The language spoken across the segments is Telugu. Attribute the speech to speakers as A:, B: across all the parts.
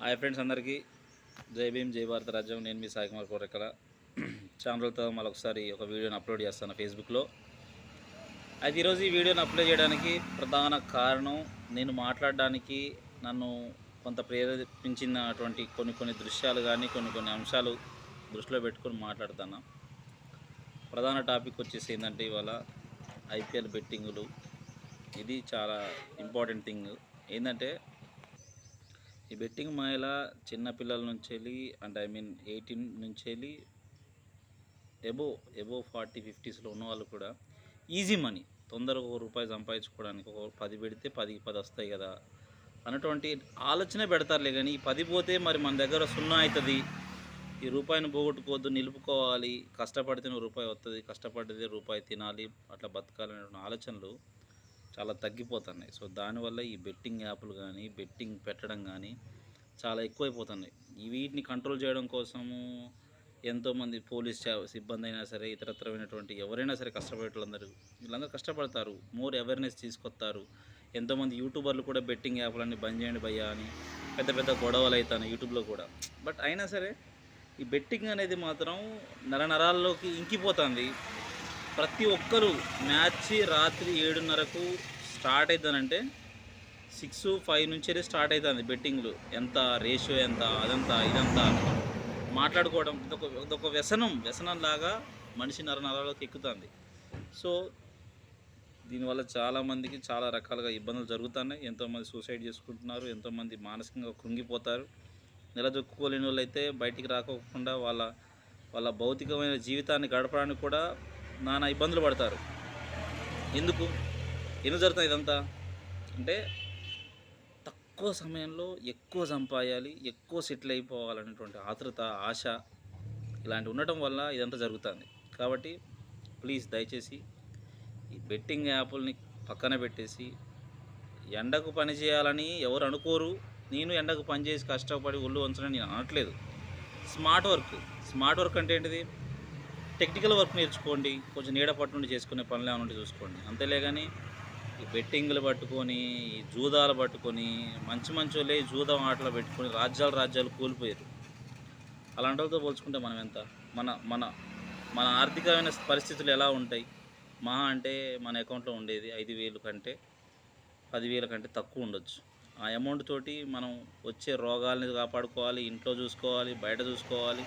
A: హాయ్ ఫ్రెండ్స్, అందరికీ జై భీమ్, జై భారత రాజ్యం. నేను మీ సాయి కుమార్ కోరెక్కల. ఛానల్తో మరొకసారి ఒక వీడియోని అప్లోడ్ చేస్తాను ఫేస్బుక్లో. అయితే ఈరోజు ఈ వీడియోని అప్లోడ్ చేయడానికి ప్రధాన కారణం, నేను మాట్లాడడానికి నన్ను కొంత ప్రేరేపించినటువంటి కొన్ని దృశ్యాలు కానీ కొన్ని అంశాలు దృష్టిలో పెట్టుకొని మాట్లాడుతాను. ప్రధాన టాపిక్ వచ్చేసి ఏంటంటే, ఇవాళ ఐపీఎల్ బెట్టింగులు. ఇది చాలా ఇంపార్టెంట్ థింగ్. ఏంటంటే, ఈ బెట్టింగ్ మాయల చిన్నపిల్లల నుంచి వెళ్ళి, అంటే 18 నుంచి వెళ్ళి ఎబో 40-50స్లో ఉన్న వాళ్ళు కూడా ఈజీ మనీ, తొందరగా ₹1 సంపాదించుకోవడానికి, ఒక 10 పెడితే 10కి 10 వస్తాయి కదా అన్నటువంటి ఆలోచన పెడతారులే. కానీ ఈ 10 పోతే మరి మన దగ్గర 0 అవుతుంది, ఈ రూపాయిని పోగొట్టుకోవద్దు, నిలుపుకోవాలి, కష్టపడితేనే రూపాయి వస్తుంది, కష్టపడితే రూపాయి తినాలి, అట్లా బతకాలనే ఆలోచనలు చాలా తగ్గిపోతున్నాయి. సో దానివల్ల ఈ బెట్టింగ్ యాప్లు కానీ, బెట్టింగ్ పెట్టడం కానీ చాలా ఎక్కువైపోతున్నాయి. వీటిని కంట్రోల్ చేయడం కోసము ఎంతోమంది పోలీస్ సిబ్బంది అయినా సరే, ఇతరత్రమైనటువంటి ఎవరైనా సరే కష్టపడేటోళ్ళందరూ, వీళ్ళందరూ కష్టపడతారు, మోర్ అవేర్నెస్ తీసుకొస్తారు. ఎంతోమంది యూట్యూబర్లు కూడా బెట్టింగ్ యాప్లన్నీ బంద్ చేయండి భయ్యా అని పెద్ద గొడవలు అవుతాయి యూట్యూబ్లో కూడా. బట్ అయినా సరే ఈ బెట్టింగ్ అనేది మాత్రం నరాల్లోకి ఇంకిపోతుంది. ప్రతి ఒక్కరూ మ్యాచ్ రాత్రి 7:30కు స్టార్ట్ అవుతానంటే 6-5 నుంచే స్టార్ట్ అవుతుంది బెట్టింగ్లు. ఎంత రేషియో, ఎంత అదంతా ఇదంతా మాట్లాడుకోవడం, ఇదొక వ్యసనంలాగా మనిషి నరాల్లోకి ఎక్కుతుంది. సో దీనివల్ల చాలామందికి చాలా రకాలుగా ఇబ్బందులు జరుగుతున్నాయి. ఎంతోమంది సూసైడ్ చేసుకుంటున్నారు, ఎంతోమంది మానసికంగా కృంగిపోతారు. నిలదొక్కుకోలేని వాళ్ళు అయితే బయటికి రాకోకుండా వాళ్ళ భౌతికమైన జీవితాన్ని గడపడానికి కూడా నానా ఇబ్బందులు పడతారు. ఎందుకు జరుగుతుంది ఇదంతా అంటే, తక్కువ సమయంలో ఎక్కువ సంపాదించాలి, ఎక్కువ సెటిల్ అయిపోవాలనేటువంటి ఆతృత, ఆశ ఇలాంటి ఉండటం వల్ల ఇదంతా జరుగుతుంది. కాబట్టి ప్లీజ్ దయచేసి ఈ బెట్టింగ్ యాప్ని పక్కన పెట్టేసి, ఎండకు పని చేయాలని ఎవరు అనుకోరు. నేను ఎండకు పని చేసి కష్టపడి ఒళ్ళు వంచడానికి నేను అనట్లేదు. స్మార్ట్ వర్క్ అంటే ఏంటిది? టెక్నికల్ వర్క్ నేర్చుకోండి, కొంచెం నీడ పట్టు నుండి చేసుకునే పనులు ఏమైనా ఉంటే చూసుకోండి. అంతేలే కానీ ఈ బెట్టింగ్లు పట్టుకొని, ఈ జూదాలు పట్టుకొని, మంచి వాళ్ళే జూదం ఆటలు పెట్టుకొని రాజ్యాలు కూలిపోయారు. అలాంటి వాళ్ళతో పోల్చుకుంటే మనం ఎంత? మన ఆర్థికమైన పరిస్థితులు ఎలా ఉంటాయి? మహా అంటే మన అకౌంట్లో ఉండేది 5,000 కంటే 10,000 కంటే తక్కువ ఉండొచ్చు. ఆ అమౌంట్ తోటి మనం వచ్చే రోగాల్ని కాపాడుకోవాలి, ఇంట్లో చూసుకోవాలి, బయట చూసుకోవాలి,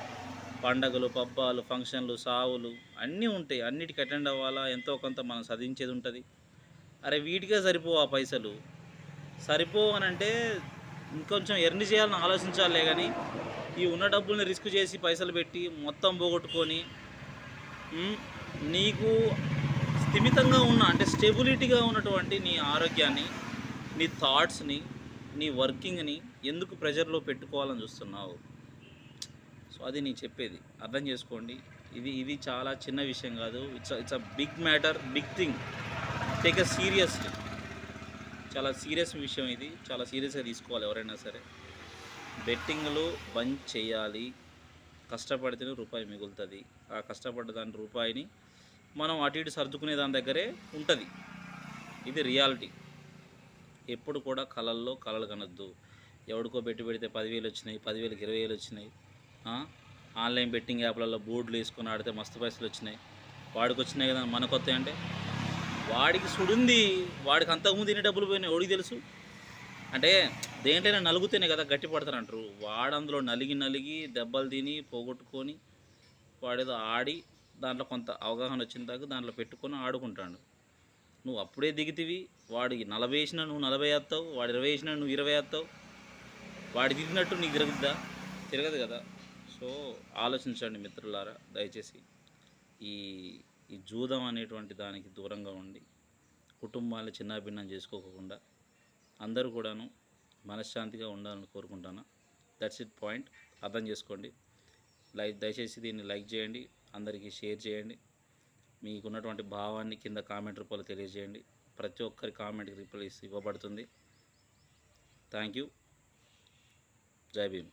A: పండగలు, పబ్బాలు, ఫంక్షన్లు, సావులు అన్నీ ఉంటాయి. అన్నిటికి అటెండ్ అవ్వాలా, ఎంతో కొంత మనం సాధించేది ఉంటుంది. అరే వీటికే సరిపోవు ఆ పైసలు. సరిపోవనంటే ఇంకొంచెం ఎర్న్ చేయాలని ఆలోచించాలే. కానీ ఈ ఉన్న డబ్బుల్ని రిస్క్ చేసి పైసలు పెట్టి మొత్తం పోగొట్టుకొని, నీకు స్థిమితంగా ఉన్న, అంటే స్టెబిలిటీగా ఉన్నటువంటి నీ ఆరోగ్యాన్ని, నీ థాట్స్ని, నీ వర్కింగ్ని ఎందుకు ప్రెజర్లో పెట్టుకోవాలని చూస్తున్నావు? సో అది నేను చెప్పేది అర్థం చేసుకోండి. ఇది చాలా చిన్న విషయం కాదు. It's a big matter, big thing. Take a seriously. చాలా సీరియస్ విషయం ఇది. చాలా సీరియస్గా తీసుకోవాలి ఎవరైనా సరే. బెట్టింగ్లు బంద్ చేయాలి. కష్టపడితేనే రూపాయి మిగులుతుంది. ఆ కష్టపడ్డ దాని రూపాయిని మనం అటు ఇటు సర్దుకునే దాని దగ్గరే ఉంటుంది. ఇది రియాలిటీ. ఎప్పుడు కూడా కలలు కనొద్దు. ఎవడికో పెడితే 10,000 వచ్చినాయి, 10,000కి 20,000 వచ్చినాయి. ఆన్లైన్ బెట్టింగ్ యాప్లలో బోర్డులు వేసుకొని ఆడితే మస్తు పైసలు వచ్చినాయి, వాడికి వచ్చినాయి కదా మనకు వస్తాయి అంటే, వాడికి సుడుంది, వాడికి అంతకుముందు తినే డబ్బులు పోయినాయి, ఎవడికి తెలుసు? అంటే దేంట్లోనే నలుగుతేనే కదా గట్టి పడతారంటారు. వాడు అందులో నలిగి దెబ్బలు తిని పోగొట్టుకొని, వాడేదో ఆడి దాంట్లో కొంత అవగాహన వచ్చిన దాకా దాంట్లో పెట్టుకొని ఆడుకుంటాడు. నువ్వు అప్పుడే దిగితివి. వాడికి 40 వేసినా నువ్వు 40 వేస్తావు, వాడు 20 వేసినా నువ్వు 20 వేస్తావు. వాడి దిగినట్టు నీకు తిరగదు కదా. సో ఆలోచించండి మిత్రులారా, దయచేసి ఈ జూదం అనేటువంటి దానికి దూరంగా ఉండి, కుటుంబాలను చిన్నాభిన్నం చేసుకోకుండా అందరూ కూడాను మనశ్శాంతిగా ఉండాలని కోరుకుంటాను. That's it point. అర్థం చేసుకోండి. దయచేసి దీన్ని లైక్ చేయండి, అందరికీ షేర్ చేయండి. మీకున్నటువంటి భావాన్ని కింద కామెంట్ రూపంలో తెలియజేయండి. ప్రతి ఒక్కరి కామెంట్కి రిప్లై ఇవ్వబడుతుంది. Thank you. జై భీమ్.